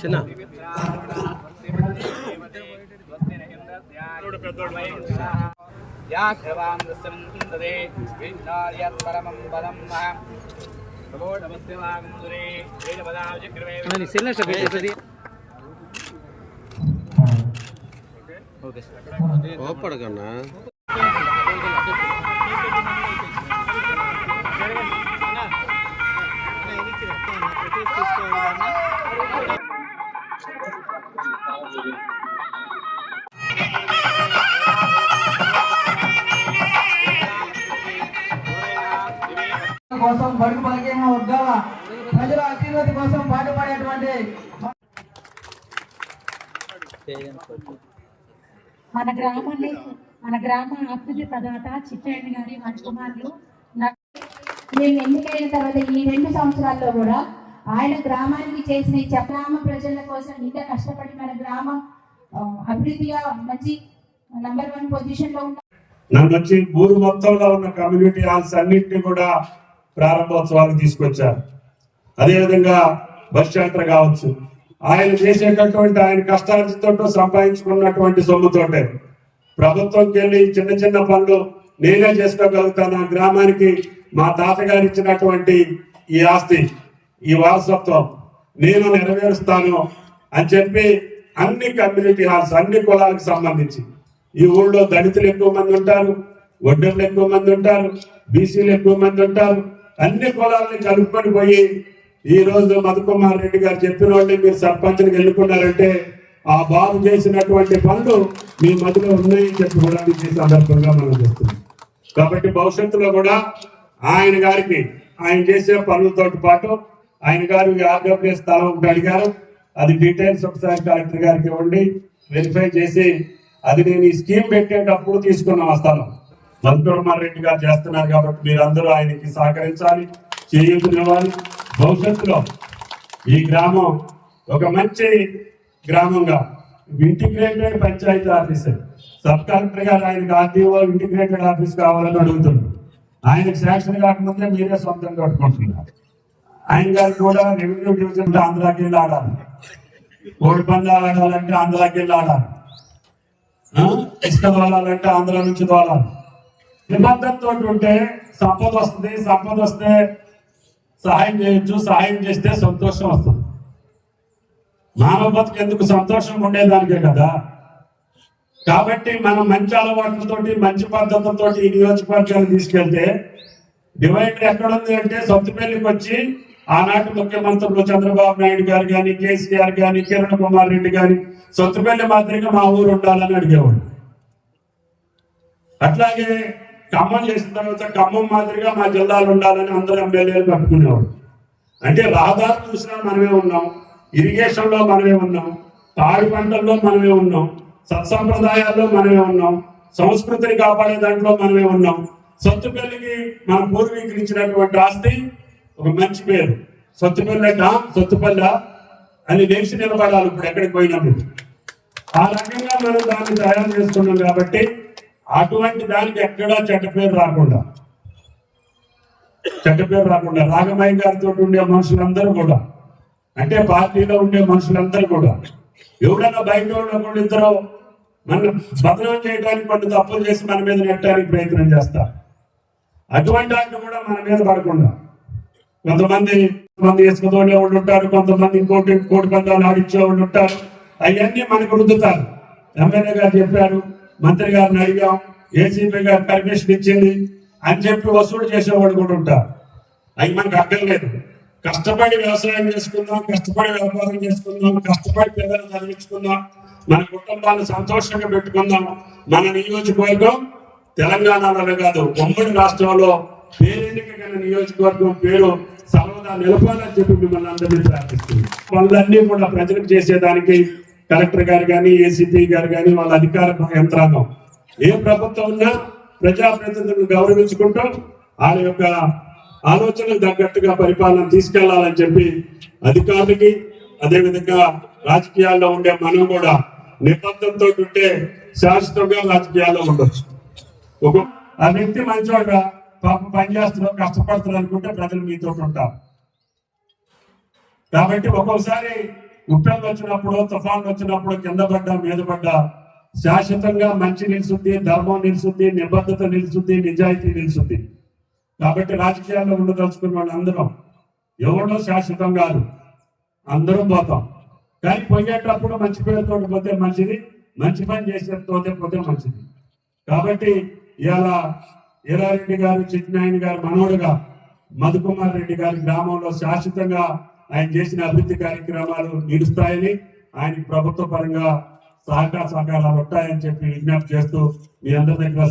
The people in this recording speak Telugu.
చిన్న కోపడకన్నా కోసం బడుగు బలహీన వర్గాల ప్రజల అభ్యున్నతి కోసం పాటుపడేటువంటి మన గ్రామ అభివృద్ధి ప్రదాత చిట్టాయని గారి మంచి కుమారులు మేము ఎన్నికైన తర్వాత ఈ 2 సంవత్సరాల్లో కూడా ఆయన గ్రామానికి చేసిన గ్రామ ప్రజల కోసం ఇంకా కష్టపడి మన గ్రామం అభివృద్ధిగా మంచి నంబర్ 1 పొజిషన్ లో ఉన్న నన్ను వచ్చి ఊరు మొత్తంలో ఉన్న కమ్యూనిటీ హాల్స్ అన్నింటినీ కూడా ప్రారంభోత్సవాలు తీసుకొచ్చారు. అదేవిధంగా బస్ యాత్ర కావచ్చు, ఆయన చేసేటటువంటి ఆయన కష్టాలతో సంపాదించుకున్నటువంటి సొమ్ముతోటే ప్రభుత్వంకి వెళ్ళి చిన్న చిన్న పనులు నేనే చేసుకోగలుగుతాను. ఆ గ్రామానికి మా తాతగారు ఇచ్చినటువంటి ఈ ఆస్తి, ఈ వారసత్వం నేను నెరవేరుస్తాను అని చెప్పి అన్ని కమ్యూనిటీ హాల్స్ అన్ని కులాలకు సంబంధించి ఈ ఊళ్ళో దళితులు ఎక్కువ మంది ఉంటారు, వడ్డర్లు ఎక్కువ మంది ఉంటారు, బీసీలు ఎక్కువ మంది ఉంటారు. అన్ని కులాలని కలుపుకొని పోయి ఈ రోజు మధుకుమార్ రెడ్డి గారు చెప్పిన వాళ్ళు మీరు సర్పంచ్కి ఎన్నుకున్నారంటే ఆ బాబు చేసినటువంటి పనులు మీ మధ్యలో ఉన్నాయని చెప్పి కూడా ఈ సందర్భంగా మనం చేస్తున్నాం. కాబట్టి భవిష్యత్తులో కూడా ఆయన గారికి ఆయన చేసే పనులతో పాటు ఆయన గారు ఆర్డబ్ల్యూఎస్ స్థలం ఒకటి అడిగారు. అది డీటెయిల్స్ ఒకసారి కలెక్టర్ గారికి ఇవ్వండి, వెరిఫై చేసి అది నేను ఈ స్కీమ్ పెట్టేటప్పుడు తీసుకున్నాం. ఆ స్థలం మధుకుమార్ రెడ్డి గారు చేస్తున్నారు కాబట్టి మీరందరూ ఆయనకి సహకరించాలి, చేయూతనివ్వాలి. భవిష్యత్తులో ఈ గ్రామం ఒక మంచి గ్రామంగా integrated panchayat office, sub collector గారు ఆయనకి ఆర్టీఓ ఇంటిగ్రేటెడ్ ఆఫీస్ కావాలని అడుగుతున్నారు. ఆయనకు శాంక్షన్ కాకముందే మీరే సొంతంగా కట్టుకుంటున్నారు. ఆయన గారికి కూడా రెవెన్యూ డివిజన్ ఆంధ్రాకి వెళ్ళి ఆడాలి, కోడి పందాలు ఆడాలంటే ఆంధ్రాకి వెళ్ళి ఆడాలి, ఇసుక దోలాలంటే ఆంధ్ర నుంచి దోలాలి. నిబద్ధతతో ఉంటే సంపద వస్తుంది, సంపద వస్తే సహాయం చేయొచ్చు, సహాయం చేస్తే సంతోషం వస్తుంది. మానవ బతుకు ఎందుకు సంతోషం ఉండేదానికే కదా. కాబట్టి మనం మంచి అలవాట్లతోటి మంచి పద్ధతులతో ఈ నియోజకవర్గాన్ని తీసుకెళ్తే డివైడర్ ఎక్కడుంది అంటే సొంతపల్లికి వచ్చి ఆనాటి ముఖ్యమంత్రులు చంద్రబాబు నాయుడు గారు కానీ, కేసీఆర్ కానీ, కిరణ్ కుమార్ రెడ్డి గారి సొంతపల్లి మాదిరిగా మా ఊరు ఉండాలని అడిగేవాడు. అట్లాగే ఖమ్మం చేసిన తర్వాత ఖమ్మం మాదిరిగా మా జిల్లాలు ఉండాలని అందరూ ఎమ్మెల్యేలు కట్టుకునేవాడు. అంటే రహదారు చూసినా మనమే ఉన్నాం, ఇరిగేషన్ లో మనమే ఉన్నాం, తాడి పంటల్లో మనమే ఉన్నాం, సత్సంప్రదాయాల్లో మనమే ఉన్నాం, సంస్కృతిని కాపాడే దాంట్లో మనమే ఉన్నాం. సొత్తుపల్లికి మన పూర్వీకులు ఇచ్చినటువంటి ఆస్తి ఒక మంచి పేరు, సొత్తుపల్లి అని లేచి నిలబడాలి ఇప్పుడు ఎక్కడికి పోయినప్పుడు. ఆ రకంగా మనం దాన్ని తయారు చేసుకున్నాం కాబట్టి అటువంటి దానికి ఎక్కడా చెడ్డ పేరు రాకుండా రాగమయ్య గారితో ఉండే మనుషులందరూ కూడా, అంటే పార్టీలో ఉండే మనుషులందరూ కూడా ఎవడన్నా బయట కూడా ఇద్దరు మన బదనం చేయడానికి కొన్ని తప్పులు చేసి మన మీద నెట్టడానికి ప్రయత్నం చేస్తారు. అటువంటి వాటిని కూడా మన మీద పడకుండా కొంతమంది ఇసుకతోనే వాళ్ళు ఉంటారు, కొంతమంది కోటి పందాలు ఆడిచ్చే వాళ్ళు ఉంటారు. అవన్నీ మనకు రుద్దుతారు. ఎమ్మెల్యే గారు చెప్పారు, మంత్రి గారిని అడిగాం, ఏసీపీ గారు పర్మిషన్ ఇచ్చింది అని చెప్పి వసూలు చేసేవాడు కూడా ఉంటారు. అవి మనకు అర్థం లేదు. కష్టపడి వ్యవసాయం చేసుకుందాం, కష్టపడి వ్యాపారం చేసుకుందాం, కష్టపడి పిల్లలు చదివించుకుందాం, మన కుటుంబాలను సంతోషంగా పెట్టుకుందాం. మన నియోజకవర్గం తెలంగాణలో కాదు, ఉమ్మడి రాష్ట్రంలో పేరెన్నిక గల నియోజకవర్గం పేరు సర్వదా నిలపాలని చెప్పి మిమ్మల్ని అందరినీ ప్రార్థిస్తుంది. వాళ్ళన్నీ కూడా ప్రజలకు చేసేదానికి కలెక్టర్ గారు కానీ, ఏసీపీ గారు కానీ, వాళ్ళ అధికార యంత్రాంగం ఏ ప్రభుత్వం ఉన్నా ప్రజాప్రతినిధులను గౌరవించుకుంటూ వాళ్ళ యొక్క ఆలోచనకు తగ్గట్టుగా పరిపాలన తీసుకెళ్లాలని చెప్పి అధికారులకి, అదేవిధంగా రాజకీయాల్లో ఉండే మనం కూడా నిబద్ధతతో ఉంటే శాశ్వతంగా రాజకీయాల్లో ఉండొచ్చు. ఆ వ్యక్తి మంచివాడుగా పాపం పనిచేస్తున్నారు, కష్టపడుతున్నారు అనుకుంటే ప్రజలు మీతో ఉంటారు. కాబట్టి ఒక్కొక్కసారి ఉప్పెళ్ళు వచ్చినప్పుడు, తుఫాన్లు వచ్చినప్పుడు కింద పడ్డా మీద పడ్డా శాశ్వతంగా మంచి నిలుస్తుంది, ధర్మం నిలుస్తుంది, నిబద్ధత నిలుస్తుంది, నిజాయితీ నిలుస్తుంది. కాబట్టి రాజకీయాల్లో ఉండదలుచుకున్న వాళ్ళందరం ఎవరో శాశ్వతం కాదు, అందరం పోతాం. కానీ పోయేటప్పుడు మంచి పేరుతో పోతే మంచిది, మంచి పని చేసే పోతే మంచిది. కాబట్టి ఇవాళ ఈరారెడ్డి గారు, చిట్టినాయన గారు మనోడుగా మధుకుమార్ రెడ్డి గారి గ్రామంలో శాశ్వతంగా ఆయన చేసిన అభివృద్ధి కార్యక్రమాలు నిలుస్తాయని, ఆయనకి ప్రభుత్వ పరంగా సహకారాలు ఉంటాయని చెప్పి విజ్ఞప్తి చేస్తూ మీ అందరి దగ్గర